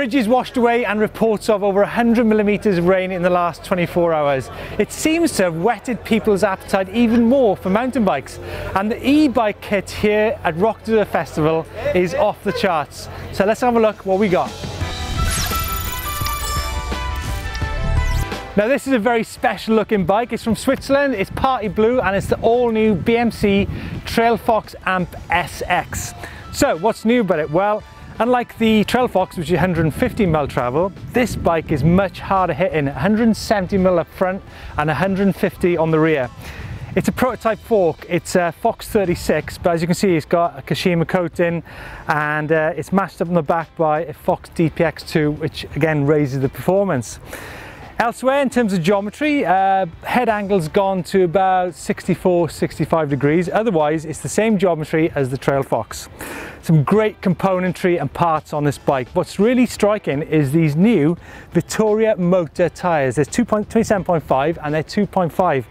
bridge is washed away and reports of over 100 millimeters of rain in the last 24 hours. It seems to have whetted people's appetite even more for mountain bikes, and the e-bike kit here at Rock Desert Festival is off the charts. So let's have a look what we got. Now this is a very special looking bike. It's from Switzerland, it's party blue, and it's the all new BMC Trailfox Amp SX. So what's new about it? Well, unlike the Trailfox, which is 150mm travel, this bike is much harder hitting, 170mm up front and 150 on the rear. It's a prototype fork, it's a Fox 36, but as you can see it's got a Kashima coating, and it's matched up on the back by a Fox DPX2, which again raises the performance. Elsewhere, in terms of geometry, head angle's gone to about 64-65 degrees. Otherwise, it's the same geometry as the Trailfox. Some great componentry and parts on this bike. What's really striking is these new Vittoria Motor tyres. There's 27.5 and they're 2.5.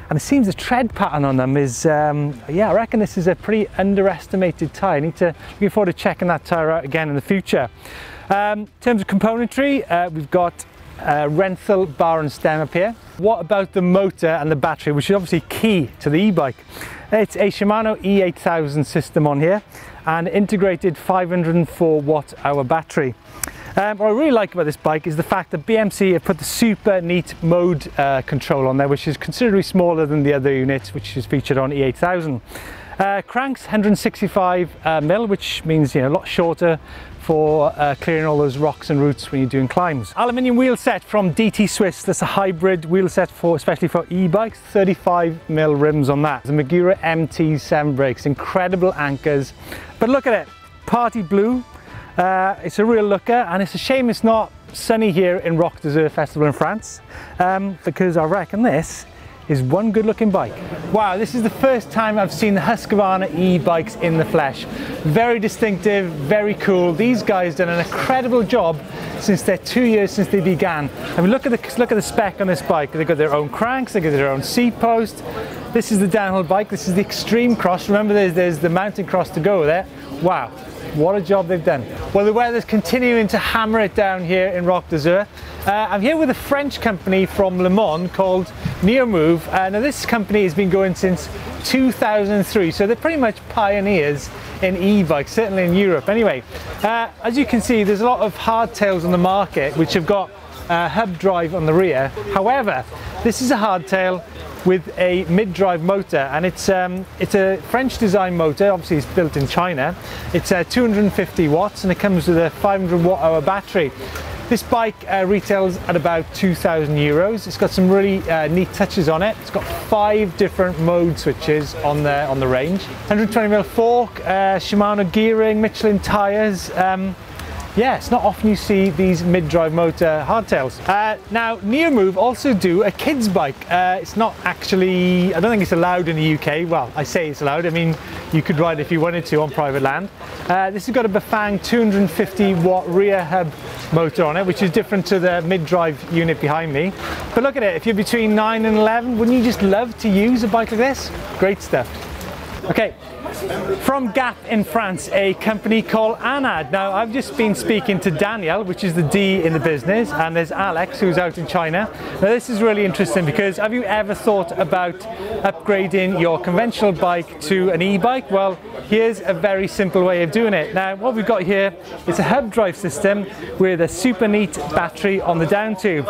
And it seems the tread pattern on them is, yeah, I reckon this is a pretty underestimated tyre. Looking forward to checking that tyre out again in the future. In terms of componentry, we've got Renthal bar and stem up here. What about the motor and the battery, which is obviously key to the e-bike? It's a Shimano E8000 system on here and integrated 504 watt-hour battery. What I really like about this bike is the fact that BMC have put the super neat mode control on there, which is considerably smaller than the other units, which is featured on E8000. Cranks 165mm, which means, you know, a lot shorter for clearing all those rocks and roots when you're doing climbs. Aluminium wheel set from DT Swiss. That's a hybrid wheel set for, especially for e-bikes. 35mm rims on that. The Magura MT7 brakes, incredible anchors. But look at it, party blue. It's a real looker, and it's a shame it's not sunny here in Rock Desert Festival in France, because I reckon this is one good looking bike. Wow, this is the first time I've seen the Husqvarna e-bikes in the flesh. Very distinctive, very cool. These guys done an incredible job since they're 2 years since they began. I mean, look at the spec on this bike. They've got their own cranks, they've got their own seat post. This is the downhill bike, this is the extreme cross. Remember there's the mountain cross to go with it. Wow. What a job they've done. Well, the weather's continuing to hammer it down here in Rock Desert. I'm here with a French company from Le Mans called Neomove. Now this company has been going since 2003, so they're pretty much pioneers in e-bikes, certainly in Europe. Anyway, as you can see, there's a lot of hardtails on the market which have got hub drive on the rear. However, this is a hardtail with a mid-drive motor, and it's a French design motor. Obviously it's built in China. It's 250 watts and it comes with a 500 watt-hour battery. This bike retails at about 2,000 euros. It's got some really neat touches on it. It's got 5 different mode switches on the range. 120mm fork, Shimano gearing, Michelin tyres. Yeah, it's not often you see these mid-drive motor hardtails. Now, Neomove also do a kids bike. It's not actually, I don't think it's allowed in the UK. Well, I say it's allowed. I mean, you could ride if you wanted to on private land. This has got a Bafang 250 watt rear hub motor on it, which is different to the mid-drive unit behind me. But look at it, if you're between 9 and 11, wouldn't you just love to use a bike like this? Great stuff. Okay, from Gap in France, a company called Anad. Now, I've just been speaking to Daniel, which is the D in the business, and there's Alex, who's out in China. Now, this is really interesting because have you ever thought about upgrading your conventional bike to an e-bike? Well, here's a very simple way of doing it. Now, what we've got here is a hub drive system with a super neat battery on the down tube.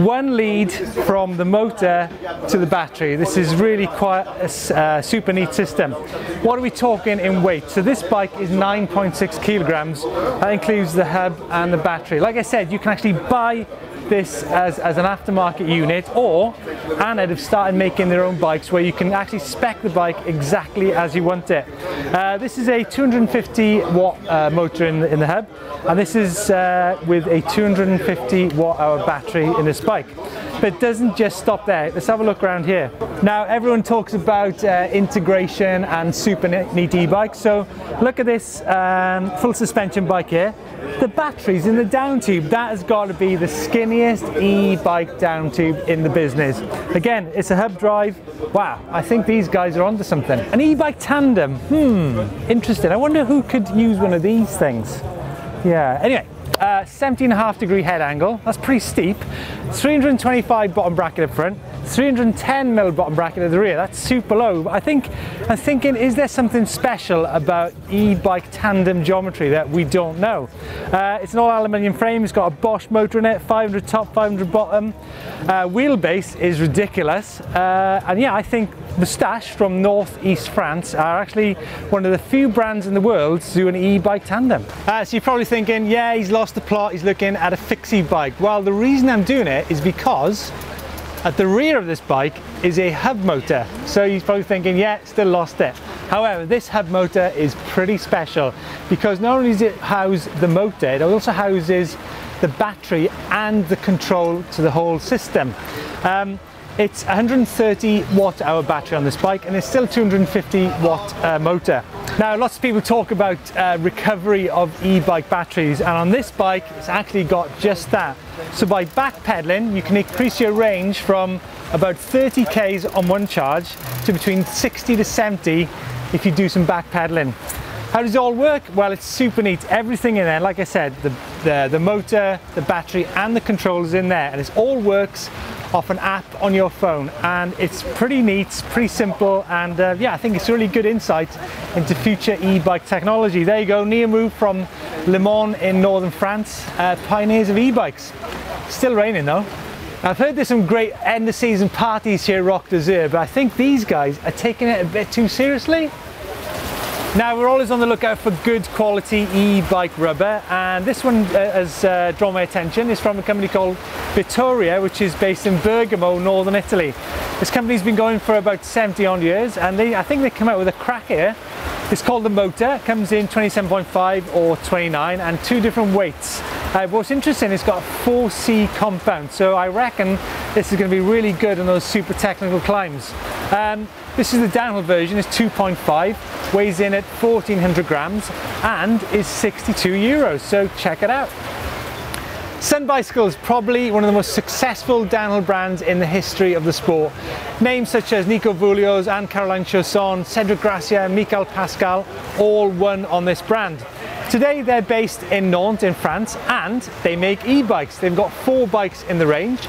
One lead from the motor to the battery. This is really quite a super neat system. What are we talking in weight? So this bike is 9.6 kilograms. That includes the hub and the battery. Like I said, you can actually buy this as an aftermarket unit, or Anad have started making their own bikes where you can actually spec the bike exactly as you want it. This is a 250 watt motor in the hub, and this is with a 250 watt hour battery in this bike. But it doesn't just stop there. Let's have a look around here. Now, everyone talks about integration and super neat e-bikes. So look at this full suspension bike here. The battery's in the down tube. That has got to be the skinniest e-bike down tube in the business. Again, it's a hub drive. Wow, I think these guys are onto something. An e-bike tandem, interesting. I wonder who could use one of these things. Yeah, anyway, 17.5 degree head angle, that's pretty steep, 325 bottom bracket up front, 310mm bottom bracket at the rear. That's super low. I'm thinking, is there something special about e-bike tandem geometry that we don't know? It's an all aluminium frame, it's got a Bosch motor in it, 500 top, 500 bottom. Wheelbase is ridiculous, and yeah, I think Moustache from northeast France are actually one of the few brands in the world to do an e-bike tandem. So you're probably thinking, yeah, he's lost the plot, he's looking at a fixie bike. Well, the reason I'm doing it is because at the rear of this bike is a hub motor. So you're probably thinking, yeah, still lost it. However, this hub motor is pretty special because not only does it house the motor, it also houses the battery and the control to the whole system. It's 130 watt hour battery on this bike, and it's still a 250 watt motor. Now, lots of people talk about recovery of e-bike batteries, and on this bike it's actually got just that. So by backpedaling you can increase your range from about 30 k's on one charge to between 60 to 70 if you do some backpedaling. How does it all work? Well, it's super neat. Everything in there, like I said, the motor, the battery and the controls in there, and it all works off an app on your phone, and it's pretty neat, pretty simple, and yeah, I think it's really good insight into future e-bike technology. There you go, Niamou from Le Mans in northern France, pioneers of e-bikes. Still raining though. I've heard there's some great end of season parties here at Roc d'Azur, but I think these guys are taking it a bit too seriously. Now, we're always on the lookout for good quality e-bike rubber, and this one has drawn my attention. It's from a company called Vittoria, which is based in Bergamo, northern Italy. This company's been going for about 70 odd years, and I think they come out with a crack here. It's called the Motor. It comes in 27.5 or 29 and two different weights. What's interesting, it's got 4C compound, so I reckon this is going to be really good on those super technical climbs. This is the downhill version, it's 2.5, weighs in at 1400 grams and is 62 euros, so check it out. Sunn Bicycles, probably one of the most successful downhill brands in the history of the sport. Names such as Nico Vullios and Caroline Chausson, Cedric Gracia, Michael Pascal, all won on this brand. Today they're based in Nantes in France, and they make e-bikes. They've got 4 bikes in the range.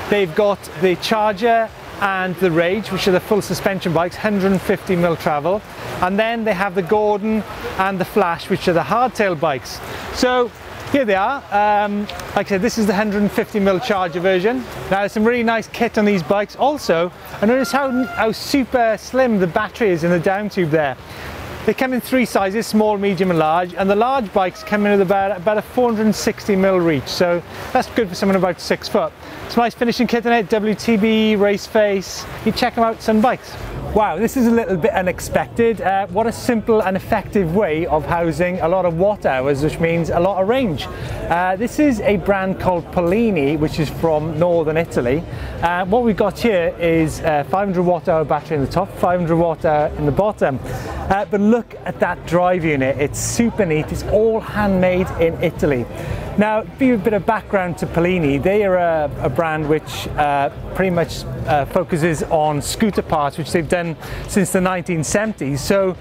They've got the Charger and the Rage, which are the full suspension bikes, 150mm travel, and then they have the Gordon and the Flash, which are the hardtail bikes. So here they are. Like I said, this is the 150mm Charger version. Now, there's some really nice kit on these bikes. Also, I notice how super slim the battery is in the down tube there. They come in 3 sizes, small, medium and large, and the large bikes come in with about a 460mm reach, so that's good for someone about 6 foot. It's a nice finishing kit in it, WTB, race face. You check them out, Sunn Bikes. Wow, this is a little bit unexpected. What a simple and effective way of housing a lot of watt hours, which means a lot of range. This is a brand called Polini, which is from northern Italy. What we've got here is a 500 watt hour battery in the top, 500 watt hour in the bottom. But look at that drive unit, it's super neat, it's all handmade in Italy. Now, give you a bit of background to Polini. They are a brand which pretty much focuses on scooter parts, which they've done since the 1970s. So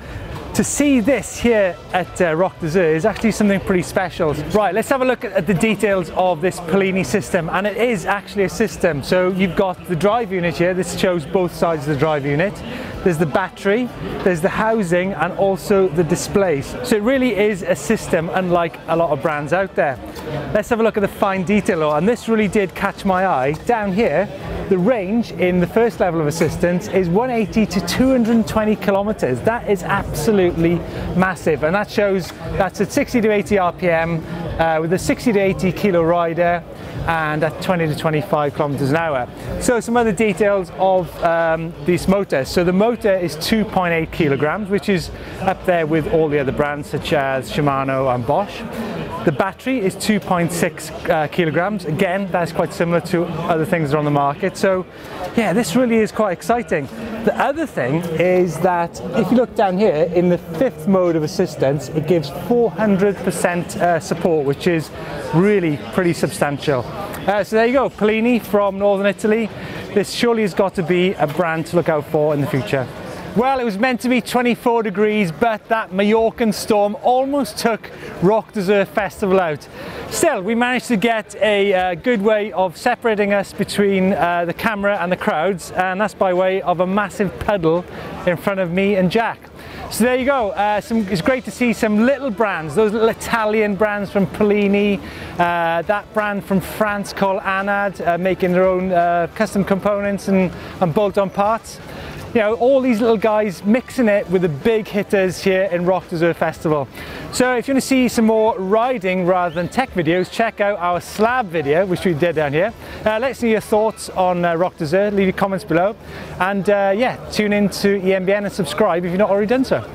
to see this here at Roc d'Azur is actually something pretty special. Right, let's have a look at the details of this Polini system, and it is actually a system. So you've got the drive unit here. This shows both sides of the drive unit. There's the battery, there's the housing, and also the displays. So it really is a system, unlike a lot of brands out there. Let's have a look at the fine detail, and this really did catch my eye. Down here, the range in the first level of assistance is 180 to 220 kilometers. That is absolutely massive, and that shows that's at 60 to 80 RPM with a 60 to 80 kilo rider and at 20 to 25 kilometers an hour. So some other details of this motor. So the motor is 2.8 kilograms, which is up there with all the other brands such as Shimano and Bosch. The battery is 2.6 kilograms. Again, that's quite similar to other things that are on the market. So yeah, this really is quite exciting. The other thing is that if you look down here in the 5th mode of assistance, it gives 400% support, which is really pretty substantial. So there you go, Polini from northern Italy. This surely has got to be a brand to look out for in the future. Well, it was meant to be 24 degrees, but that Mallorcan storm almost took Rock Desert Festival out. Still, we managed to get a good way of separating us between the camera and the crowds, and that's by way of a massive puddle in front of me and Jack. So there you go. It's great to see some little brands, those little Italian brands from Polini, that brand from France called Anad, making their own custom components and bolt-on parts. You know, all these little guys mixing it with the big hitters here in Rock Desert Festival. So if you want to see some more riding rather than tech videos, check out our slab video, which we did down here. Let us know your thoughts on Rock Desert, leave your comments below, and yeah, tune in to EMBN and subscribe if you've not already done so.